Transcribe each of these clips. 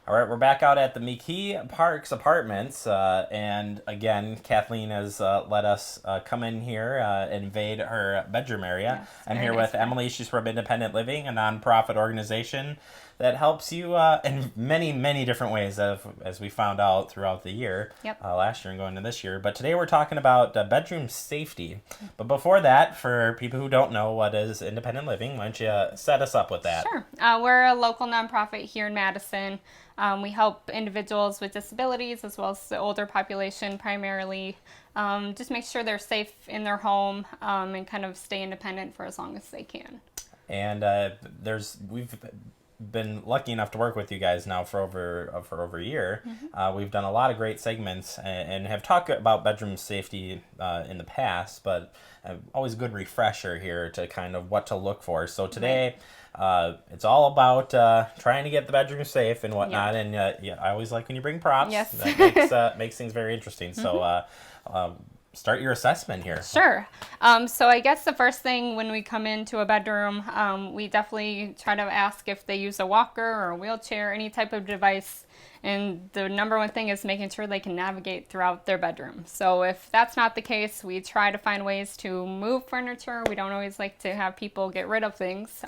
All right, we're back out at the McKee Parks Apartments, and again, Kathleen has let us come in here and invade her bedroom area. Yes, I'm very here nice with there. Emily. She's from Independent Living, a nonprofit organization that helps you in many, many different ways, as we found out throughout the year, Yep. last year and going into this year. But today we're talking about bedroom safety. But before that, for people who don't know what is independent living, why don't you set us up with that? Sure. We're a local nonprofit here in Madison. We help individuals with disabilities as well as the older population primarily just make sure they're safe in their home and kind of stay independent for as long as they can. And we've been lucky enough to work with you guys now for over a year. We've done a lot of great segments and have talked about bedroom safety in the past, but always a good refresher here to kind of what to look for. So today, it's all about trying to get the bedroom safe and whatnot. And yeah, I always like when you bring props. Yes. That makes things very interesting. So start your assessment here. Sure. So I guess the first thing when we come into a bedroom, we definitely try to ask if they use a walker or a wheelchair, any type of device. And the number one thing is making sure they can navigate throughout their bedroom. So if that's not the case, we try to find ways to move furniture. We don't always like to have people get rid of things.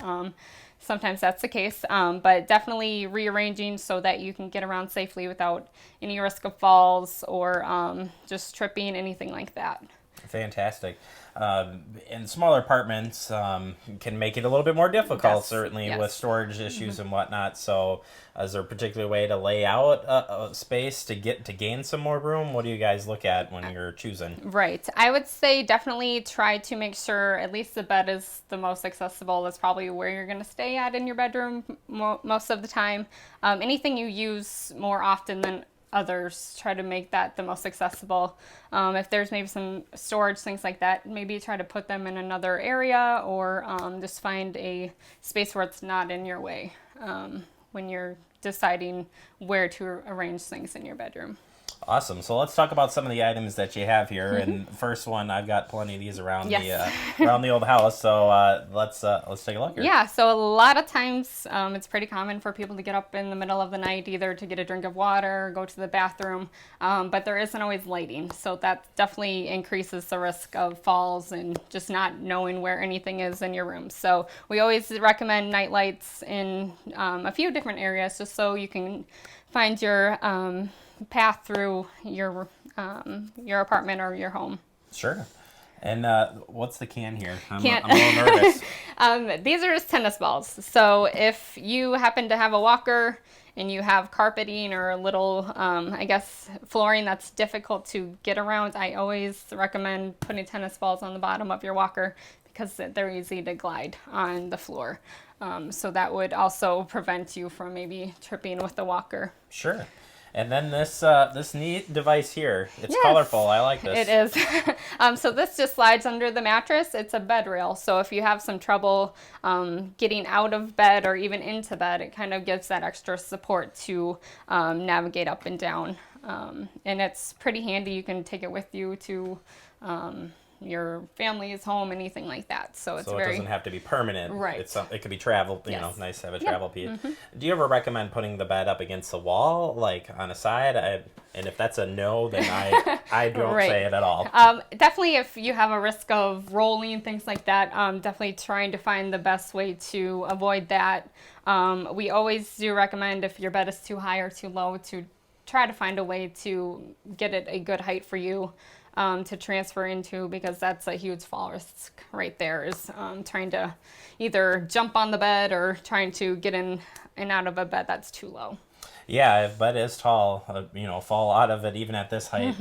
Sometimes that's the case, but definitely rearranging so that you can get around safely without any risk of falls or just tripping, anything like that. Fantastic. And smaller apartments can make it a little bit more difficult, Yes, certainly yes. with storage issues and whatnot. So, is there a particular way to lay out a space to gain some more room? What do you guys look at when you're choosing? Right. I would say definitely try to make sure at least the bed is the most accessible. That's probably where you're going to stay at in your bedroom most of the time. Anything you use more often than others, try to make that the most accessible. If there's maybe some storage, things like that, maybe try to put them in another area or just find a space where it's not in your way when you're deciding where to arrange things in your bedroom. Awesome. So let's talk about some of the items that you have here. And first one, I've got plenty of these around Yes. around the old house. So let's take a look here. Yeah, so a lot of times it's pretty common for people to get up in the middle of the night either to get a drink of water or go to the bathroom, but there isn't always lighting. So that definitely increases the risk of falls and just not knowing where anything is in your room. So we always recommend night lights in a few different areas just so you can find your path through your apartment or your home. Sure. And what's the can here? I'm Can't- a little nervous. These are just tennis balls. So if you happen to have a walker and you have carpeting or a little, I guess, flooring that's difficult to get around, I always recommend putting tennis balls on the bottom of your walker because they're easy to glide on the floor. So that would also prevent you from maybe tripping with the walker. Sure. And then this neat device here. It's colorful. I like this. It is. So this just slides under the mattress. It's a bed rail. So if you have some trouble getting out of bed or even into bed, it kind of gives that extra support to navigate up and down. And it's pretty handy. You can take it with you to your family's home, anything like that. So it's So it doesn't have to be permanent. Right. It could be travel, Yes. nice to have a Yep. travel piece. Do you ever recommend putting the bed up against the wall, like on a side? And if that's a no, then I don't Right. say it at all. Definitely if you have a risk of rolling, things like that, definitely trying to find the best way to avoid that. We always do recommend if your bed is too high or too low to try to find a way to get it a good height for you. To transfer into because that's a huge fall risk right there is trying to either jump on the bed or trying to get in and out of a bed that's too low. Yeah, if bed is tall, fall out of it even at this height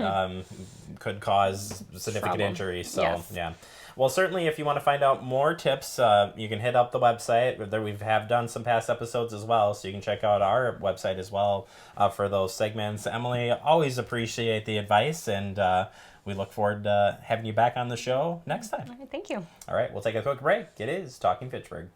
could cause significant Trouble. injury. So Yes. yeah. Well, certainly, if you want to find out more tips, you can hit up the website. There we have done some past episodes as well, so you can check out our website as well for those segments. Emily, always appreciate the advice, and we look forward to having you back on the show next time. All right, thank you. All right, we'll take a quick break. It is Talking Fitchburg.